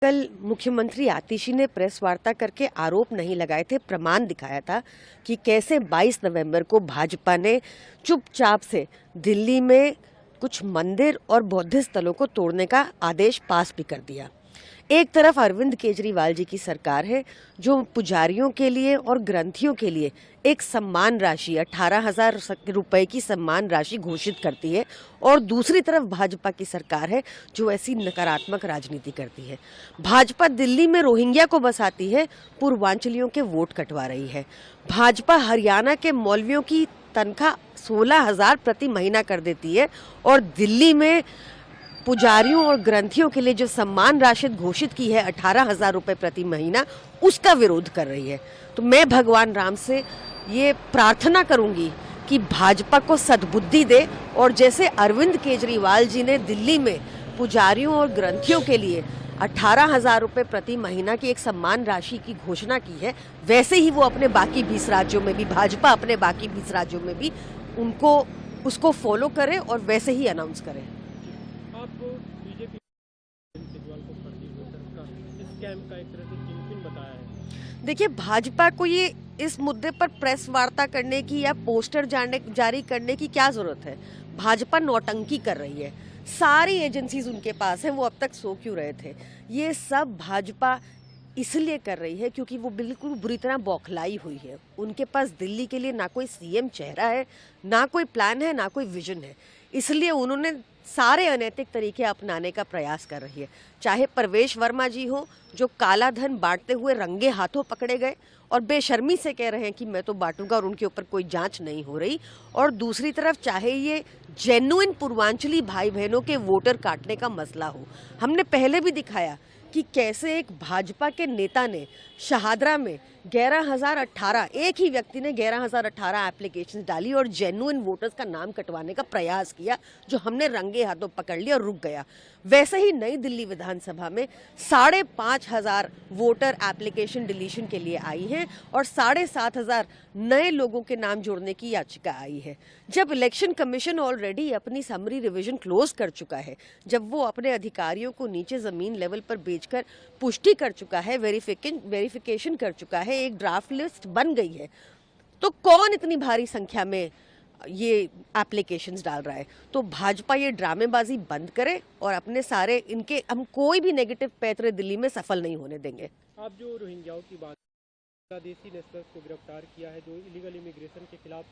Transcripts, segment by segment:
कल मुख्यमंत्री आतिशी ने प्रेस वार्ता करके आरोप नहीं लगाए थे, प्रमाण दिखाया था कि कैसे 22 नवंबर को भाजपा ने चुपचाप से दिल्ली में कुछ मंदिर और बौद्ध स्थलों को तोड़ने का आदेश पास भी कर दिया। एक तरफ अरविंद केजरीवाल जी की सरकार है जो पुजारियों के लिए और ग्रंथियों के लिए एक सम्मान राशि 18,000 रुपए की सम्मान राशि घोषित करती है, और दूसरी तरफ भाजपा की सरकार है जो ऐसी नकारात्मक राजनीति करती है। भाजपा दिल्ली में रोहिंग्या को बसाती है, पूर्वांचलियों के वोट कटवा रही है। भाजपा हरियाणा के मौलवियों की तनख्वाह 16,000 प्रति महीना कर देती है, और दिल्ली में पुजारियों और ग्रंथियों के लिए जो सम्मान राशि घोषित की है 18,000 रुपए प्रति महीना, उसका विरोध कर रही है। तो मैं भगवान राम से ये प्रार्थना करूंगी कि भाजपा को सद्बुद्धि दे, और जैसे अरविंद केजरीवाल जी ने दिल्ली में पुजारियों और ग्रंथियों के लिए 18,000 रुपए प्रति महीना की एक सम्मान राशि की घोषणा की है, वैसे ही वो अपने बाकी 20 राज्यों में भी, भाजपा अपने बाकी 20 राज्यों में भी उनको उसको फॉलो करे और वैसे ही अनाउंस करे। आप बीजेपी केजरीवाल को फर्जी वोटर का स्कैम का एक तरह से किंगपिन बताया है। देखिए, भाजपा को ये इस मुद्दे पर प्रेस वार्ता करने की या पोस्टर जारी करने की क्या जरूरत है? भाजपा नौटंकी कर रही है, सारी एजेंसीज उनके पास है, वो अब तक सो क्यों रहे थे? ये सब भाजपा इसलिए कर रही है क्योंकि वो बिल्कुल बुरी तरह बौखलाई हुई है। उनके पास दिल्ली के लिए ना कोई सीएम चेहरा है, ना कोई प्लान है, ना कोई विजन है। इसलिए उन्होंने सारे अनैतिक तरीके अपनाने का प्रयास कर रही है। चाहे परवेश वर्मा जी हो जो काला धन बांटते हुए रंगे हाथों पकड़े गए और बेशर्मी से कह रहे हैं कि मैं तो बांटूंगा, और उनके ऊपर कोई जांच नहीं हो रही, और दूसरी तरफ चाहे ये जेन्युइन पूर्वांचली भाई बहनों के वोटर काटने का मसला हो। हमने पहले भी दिखाया कि कैसे एक भाजपा के नेता ने शहादरा में 11,018 एक ही व्यक्ति ने 11,018 एप्लीकेशन डाली और जेन्युइन वोटर्स का नाम कटवाने का प्रयास किया, जो हमने रंगे हाथों पकड़ लिया और रुक गया। वैसे ही नई दिल्ली विधानसभा में 5,500 वोटर एप्लीकेशन डिलीशन के लिए आई हैं और 7,500 नए लोगों के नाम जोड़ने की याचिका आई है। जब इलेक्शन कमीशन ऑलरेडी अपनी समरी रिवीजन क्लोज कर चुका है, जब वो अपने अधिकारियों को नीचे जमीन लेवल पर भेजकर पुष्टि कर चुका है, वेरिफिकेशन कर चुका है, एक ड्राफ्ट लिस्ट बन गई है, तो कौन इतनी भारी संख्या में ये एप्लीकेशंस डाल रहा है? तो भाजपा ये ड्रामेबाजी बंद करे और अपने सारे इनके, हम कोई भी नेगेटिव पैतरे दिल्ली में सफल नहीं होने देंगे। आप जो रोहिंग्याओं की बात, बांग्लादेशी नेशनल्स को गिरफ्तार किया है जो इलीगल इमिग्रेशन के खिलाफ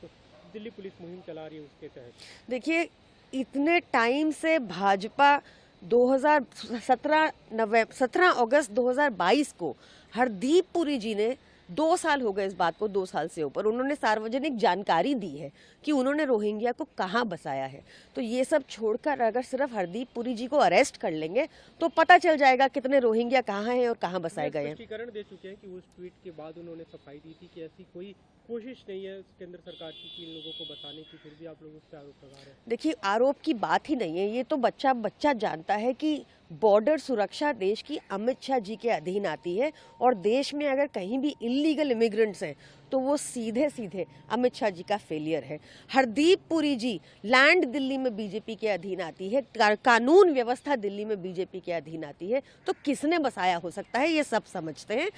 दिल्ली पुलिस मुहिम चला रही है, उसके तहत देखिए, इतने टाइम से भाजपा 17 अगस्त 2022 को हरदीप पुरी जी ने, 2 साल हो गए इस बात को, 2 साल से ऊपर, उन्होंने सार्वजनिक जानकारी दी है कि उन्होंने रोहिंग्या को कहां बसाया है। तो ये सब छोड़कर अगर सिर्फ हरदीप पुरी जी को अरेस्ट कर लेंगे तो पता चल जाएगा कितने रोहिंग्या कहां हैं और कहां बसाए गए हैं। स्पष्टीकरण दे चुके हैं कि उस ट्वीट के बाद उन्होंने सफाई दी थी कि ऐसी कोई कोशिश नहीं है केंद्र सरकार की कि इन लोगों को बचाने की, फिर भी आप लोग उस पर आरोप लगा रहे हैं। देखिए, आरोप की बात ही नहीं है, ये तो बच्चा जानता है कि बॉर्डर सुरक्षा देश की अमित शाह जी के अधीन आती है, और देश में अगर कहीं भी इलीगल इमिग्रेंट्स हैं तो वो सीधे सीधे अमित शाह जी का फेलियर है। हरदीप पुरी जी, लैंड दिल्ली में बीजेपी के अधीन आती है, कानून व्यवस्था दिल्ली में बीजेपी के अधीन आती है, तो किसने बसाया हो सकता है? ये सब समझते हैं।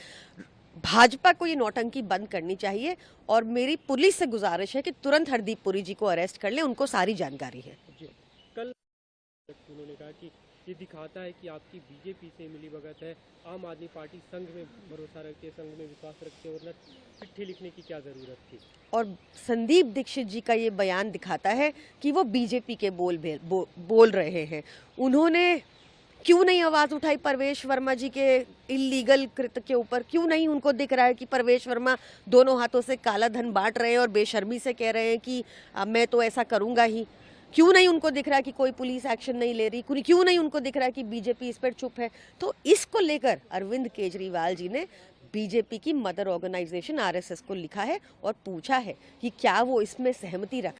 भाजपा को ये नौटंकी बंद करनी चाहिए, और मेरी पुलिस से गुजारिश है कि तुरंत हरदीप पुरी जी को अरेस्ट कर ले, उनको सारी जानकारी है। कल उन्होंने कहा कि ये दिखाता है कि आपकी बीजेपी से मिली भगत है, आम आदमी पार्टी संघ में भरोसा रखती है, संघ में विश्वास रखती है, और चिट्ठी लिखने की क्या जरूरत थी? और संदीप दीक्षित जी का ये बयान दिखाता है कि वो बीजेपी के बोल रहे हैं। उन्होंने क्यों नहीं आवाज उठाई परवेश वर्मा जी के इलीगल कृत्य के ऊपर? क्यों नहीं उनको दिख रहा है कि परवेश वर्मा दोनों हाथों से काला धन बांट रहे हैं और बेशर्मी से कह रहे हैं कि मैं तो ऐसा करूंगा ही? क्यों नहीं उनको दिख रहा है कि कोई पुलिस एक्शन नहीं ले रही? क्यों नहीं उनको दिख रहा है कि बीजेपी इस पर चुप है? तो इसको लेकर अरविंद केजरीवाल जी ने बीजेपी की मदर ऑर्गेनाइजेशन आरएसएस को लिखा है और पूछा है कि क्या वो इसमें सहमति रख